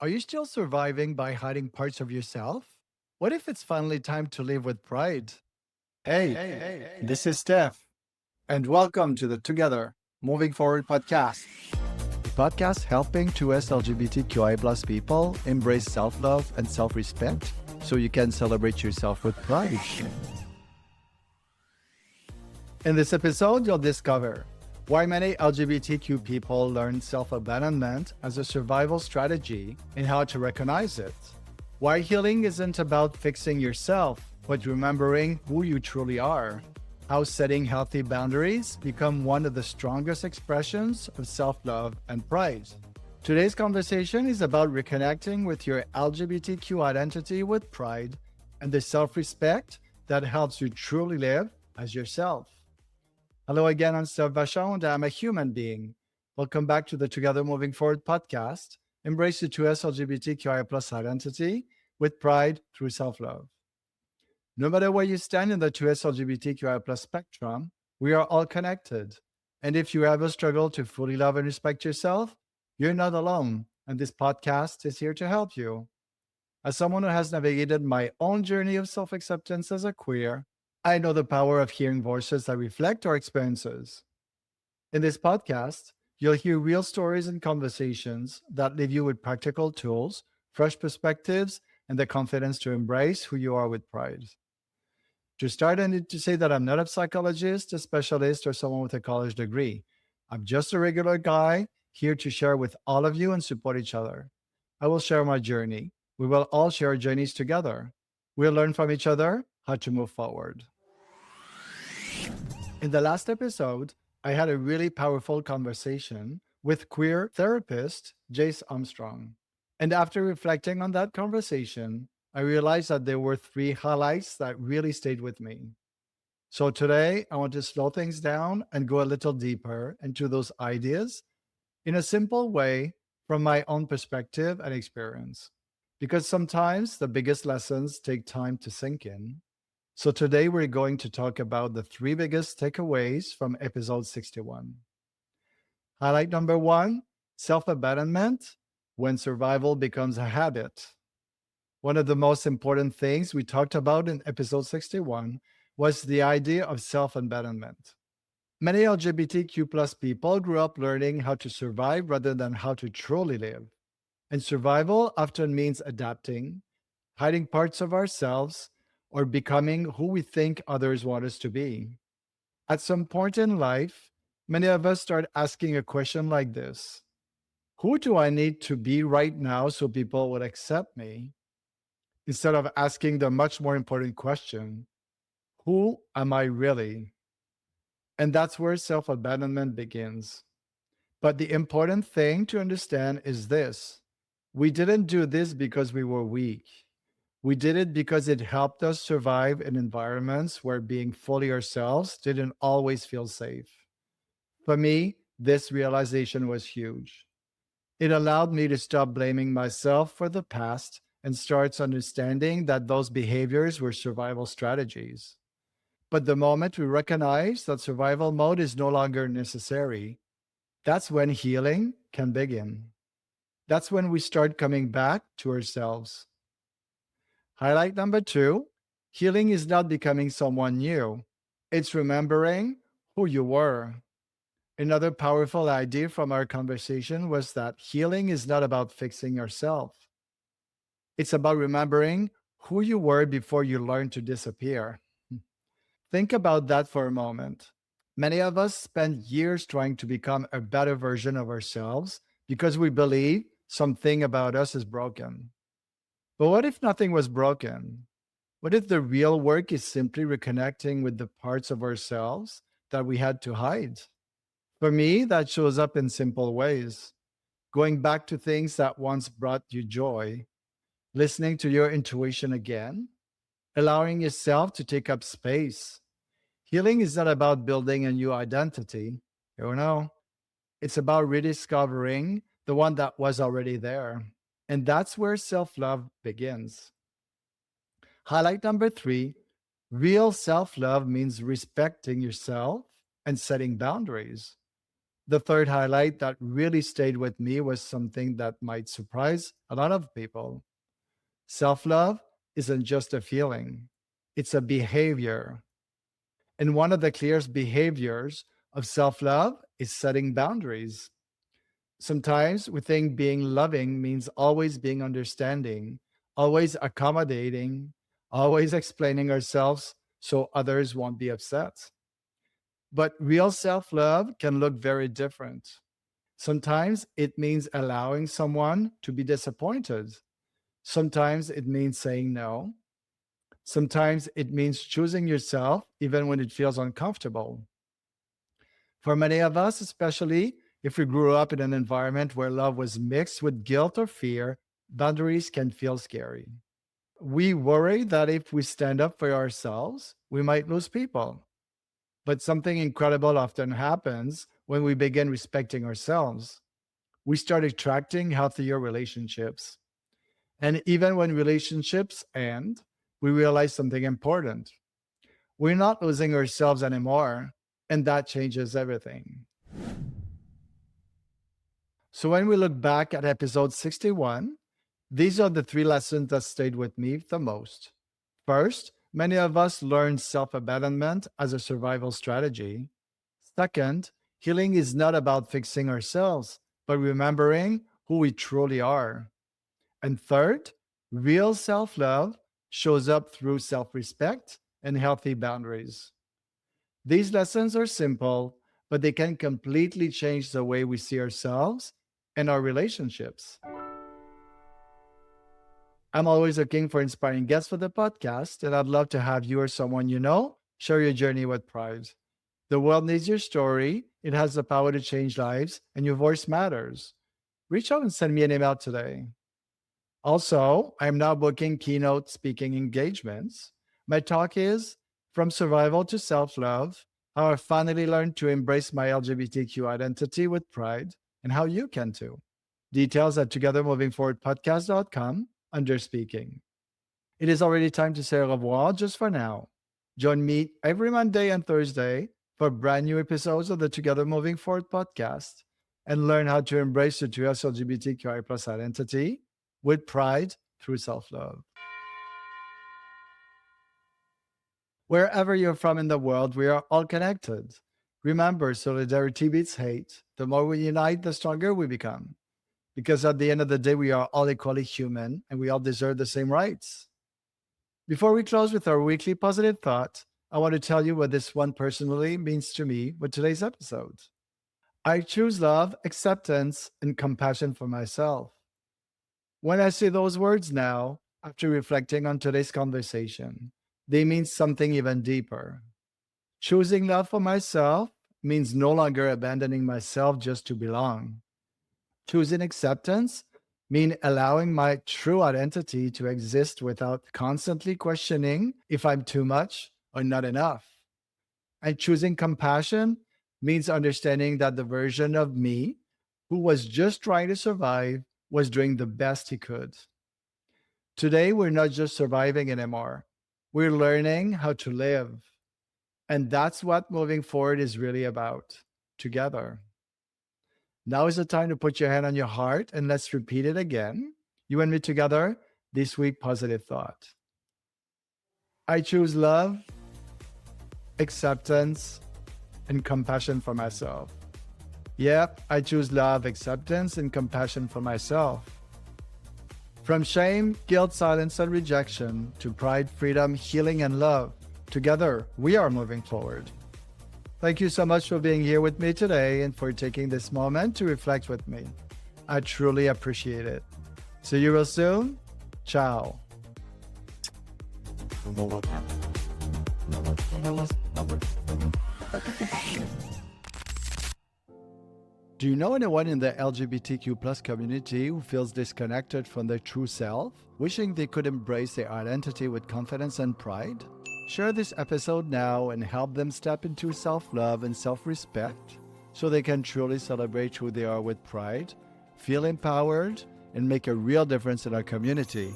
Are you still surviving by hiding parts of yourself? What if it's finally time to live with pride? Hey, this is Stef, and welcome to the Together Moving Forward podcast. A podcast helping 2S LGBTQI plus people embrace self love and self respect so you can celebrate yourself with pride. In this episode, you'll discover why many LGBTQ people learn self abandonment as a survival strategy and how to recognize it. Why healing isn't about fixing yourself, but remembering who you truly are. How setting healthy boundaries become one of the strongest expressions of self-love and pride. Today's conversation is about reconnecting with your LGBTQ identity with pride and the self-respect that helps you truly live as yourself. Hello again, I'm Stef and I'm a human being. Welcome back to the Together Moving Forward podcast. Embrace the 2S LGBTQI plus identity with pride through self-love. No matter where you stand in the 2S LGBTQI plus spectrum, we are all connected. And if you ever struggle to fully love and respect yourself, you're not alone. And this podcast is here to help you. As someone who has navigated my own journey of self acceptance as a queer, I know the power of hearing voices that reflect our experiences. In this podcast, you'll hear real stories and conversations that leave you with practical tools, fresh perspectives, and the confidence to embrace who you are with pride. To start, I need to say that I'm not a psychologist, a specialist, or someone with a college degree. I'm just a regular guy here to share with all of you and support each other. I will share my journey. We will all share our journeys together. We'll learn from each other how to move forward. In the last episode, I had a really powerful conversation with queer therapist Jace Armstrong. And after reflecting on that conversation, I realized that there were three highlights that really stayed with me. So today, I want to slow things down and go a little deeper into those ideas in a simple way from my own perspective and experience. Because sometimes the biggest lessons take time to sink in. So today, we're going to talk about the three biggest takeaways from episode 61. Highlight number one, self-abandonment when survival becomes a habit. One of the most important things we talked about in episode 61 was the idea of self-abandonment. Many LGBTQ plus people grew up learning how to survive rather than how to truly live. And survival often means adapting, hiding parts of ourselves, or becoming who we think others want us to be. At some point in life, many of us start asking a question like this: who do I need to be right now so people would accept me? Instead of asking the much more important question, who am I really? And that's where self abandonment begins. But the important thing to understand is this: we didn't do this because we were weak. We did it because it helped us survive in environments where being fully ourselves didn't always feel safe. For me, this realization was huge. It allowed me to stop blaming myself for the past and starts understanding that those behaviors were survival strategies. But the moment we recognize that survival mode is no longer necessary, that's when healing can begin. That's when we start coming back to ourselves. Highlight number two, healing is not becoming someone new, it's remembering who you were. Another powerful idea from our conversation was that healing is not about fixing yourself. It's about remembering who you were before you learned to disappear. Think about that for a moment. Many of us spend years trying to become a better version of ourselves because we believe something about us is broken. But what if nothing was broken? What if the real work is simply reconnecting with the parts of ourselves that we had to hide? For me, that shows up in simple ways. Going back to things that once brought you joy, listening to your intuition again, allowing yourself to take up space. Healing is not about building a new identity. You know, it's about rediscovering the one that was already there. And that's where self love begins. Highlight number three, real self love means respecting yourself and setting boundaries. The third highlight that really stayed with me was something that might surprise a lot of people. Self love isn't just a feeling, it's a behavior. And one of the clearest behaviors of self love is setting boundaries. Sometimes we think being loving means always being understanding, always accommodating, always explaining ourselves so others won't be upset. But real self love can look very different. Sometimes it means allowing someone to be disappointed. Sometimes it means saying no. Sometimes it means choosing yourself even when it feels uncomfortable. For many of us, especially if we grew up in an environment where love was mixed with guilt or fear, boundaries can feel scary. We worry that if we stand up for ourselves, we might lose people. But something incredible often happens when we begin respecting ourselves. We start attracting healthier relationships. And even when relationships end, we realize something important. We're not losing ourselves anymore, and that changes everything. So, when we look back at episode 61, these are the three lessons that stayed with me the most. First, many of us learn self abandonment as a survival strategy. Second, healing is not about fixing ourselves, but remembering who we truly are. And third, real self love shows up through self respect and healthy boundaries. These lessons are simple, but they can completely change the way we see ourselves and our relationships. I'm always looking for inspiring guests for the podcast, and I'd love to have you or someone you know share your journey with pride. The world needs your story, it has the power to change lives, and your voice matters. Reach out and send me an email today. Also, I'm now booking keynote speaking engagements. My talk is From Survival to Self Love, how I finally learned to embrace my LGBTQ identity with pride, and how you can too. Details at togethermovingforwardpodcast.com under speaking. It is already time to say au revoir just for now. Join me every Monday and Thursday for brand new episodes of the Together Moving Forward podcast and learn how to embrace your true LGBTQI plus identity with pride through self love. Wherever you're from in the world, we are all connected. Remember, solidarity beats hate. The more we unite, the stronger we become. Because at the end of the day, we are all equally human and we all deserve the same rights. Before we close with our weekly positive thought, I want to tell you what this one personally means to me with today's episode. I choose love, acceptance, and compassion for myself. When I say those words now, after reflecting on today's conversation, they mean something even deeper. Choosing love for myself means no longer abandoning myself just to belong. Choosing acceptance means allowing my true identity to exist without constantly questioning if I'm too much or not enough. And choosing compassion means understanding that the version of me who was just trying to survive was doing the best he could. Today, we're not just surviving anymore, we're learning how to live. And that's what moving forward is really about together. Now is the time to put your hand on your heart and let's repeat it again. You and me together, this week, positive thought. I choose love, acceptance, and compassion for myself. Yep, I choose love, acceptance, and compassion for myself. From shame, guilt, silence, and rejection to pride, freedom, healing, and love, together we are moving forward. Thank you so much for being here with me today and for taking this moment to reflect with me. I truly appreciate it. See you real soon. Ciao. Do you know anyone in the LGBTQ plus community who feels disconnected from their true self, wishing they could embrace their identity with confidence and pride? Share this episode now and help them step into self-love and self-respect so they can truly celebrate who they are with pride, feel empowered, and make a real difference in our community.